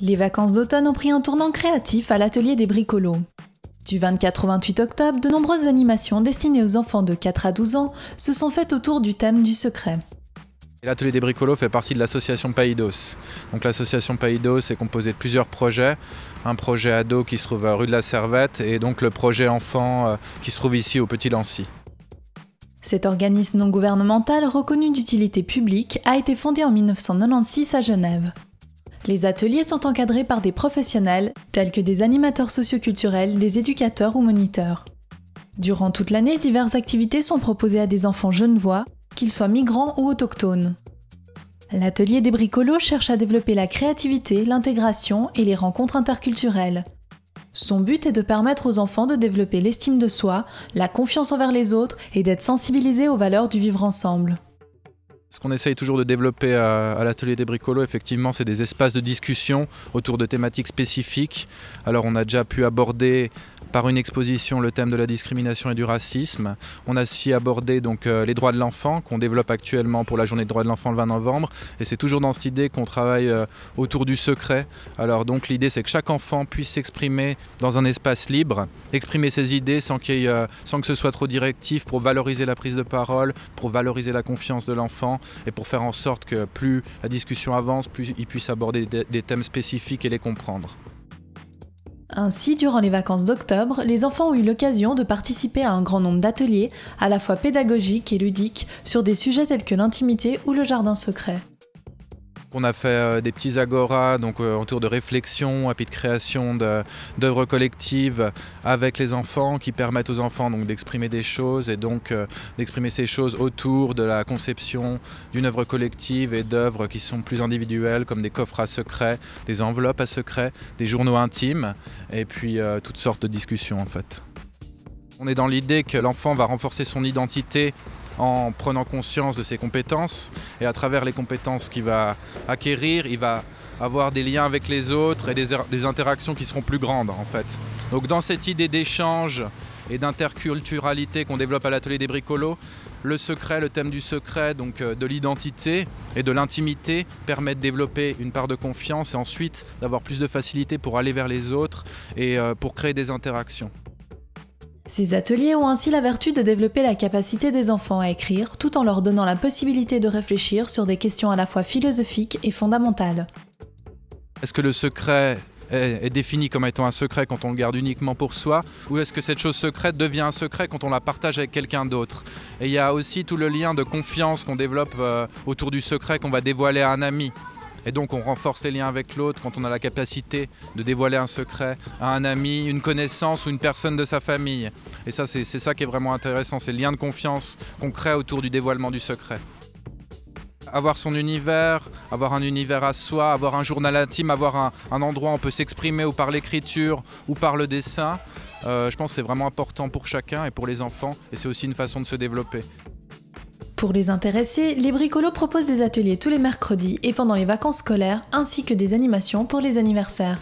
Les vacances d'automne ont pris un tournant créatif à l'atelier des bricolos. Du 24 au 28 octobre, de nombreuses animations destinées aux enfants de 4 à 12 ans se sont faites autour du thème du secret. L'atelier des bricolos fait partie de l'association Païdos. Donc l'association Païdos est composée de plusieurs projets. Un projet ado qui se trouve rue de la Servette et donc le projet enfant qui se trouve ici au Petit Lancy. Cet organisme non gouvernemental reconnu d'utilité publique a été fondé en 1996 à Genève. Les ateliers sont encadrés par des professionnels tels que des animateurs socioculturels, des éducateurs ou moniteurs. Durant toute l'année, diverses activités sont proposées à des enfants genevois, qu'ils soient migrants ou autochtones. L'atelier des bricolos cherche à développer la créativité, l'intégration et les rencontres interculturelles. Son but est de permettre aux enfants de développer l'estime de soi, la confiance envers les autres et d'être sensibilisés aux valeurs du vivre ensemble. Ce qu'on essaye toujours de développer à l'atelier des bricolos, effectivement, c'est des espaces de discussion autour de thématiques spécifiques. Alors on a déjà pu aborder par une exposition le thème de la discrimination et du racisme. On a aussi abordé donc, les droits de l'enfant qu'on développe actuellement pour la journée des droits de l'enfant le 20 novembre. Et c'est toujours dans cette idée qu'on travaille autour du secret. Alors donc l'idée c'est que chaque enfant puisse s'exprimer dans un espace libre, exprimer ses idées sans que ce soit trop directif pour valoriser la prise de parole, pour valoriser la confiance de l'enfant et pour faire en sorte que plus la discussion avance, plus il puisse aborder des thèmes spécifiques et les comprendre. Ainsi, durant les vacances d'octobre, les enfants ont eu l'occasion de participer à un grand nombre d'ateliers, à la fois pédagogiques et ludiques, sur des sujets tels que l'intimité ou le jardin secret. On a fait des petits agoras donc, autour de réflexion et puis de création d'œuvres collectives avec les enfants qui permettent aux enfants donc, d'exprimer des choses et donc d'exprimer ces choses autour de la conception d'une œuvre collective et d'œuvres qui sont plus individuelles comme des coffres à secret, des enveloppes à secret, des journaux intimes et puis toutes sortes de discussions en fait. On est dans l'idée que l'enfant va renforcer son identité en prenant conscience de ses compétences et à travers les compétences qu'il va acquérir, il va avoir des liens avec les autres et des interactions qui seront plus grandes en fait. Donc dans cette idée d'échange et d'interculturalité qu'on développe à l'atelier des bricolos, le secret, le thème du secret, donc de l'identité et de l'intimité permet de développer une part de confiance et ensuite d'avoir plus de facilité pour aller vers les autres et pour créer des interactions. Ces ateliers ont ainsi la vertu de développer la capacité des enfants à écrire, tout en leur donnant la possibilité de réfléchir sur des questions à la fois philosophiques et fondamentales. Est-ce que le secret est défini comme étant un secret quand on le garde uniquement pour soi, ou est-ce que cette chose secrète devient un secret quand on la partage avec quelqu'un d'autre? Et il y a aussi tout le lien de confiance qu'on développe autour du secret qu'on va dévoiler à un ami. Et donc on renforce les liens avec l'autre quand on a la capacité de dévoiler un secret à un ami, une connaissance ou une personne de sa famille. Et ça, c'est ça qui est vraiment intéressant, c'est le lien de confiance qu'on crée autour du dévoilement du secret. Avoir son univers, avoir un univers à soi, avoir un journal intime, avoir un endroit où on peut s'exprimer ou par l'écriture ou par le dessin, je pense que c'est vraiment important pour chacun et pour les enfants. Et c'est aussi une façon de se développer. Pour les intéressés, les bricolos proposent des ateliers tous les mercredis et pendant les vacances scolaires, ainsi que des animations pour les anniversaires.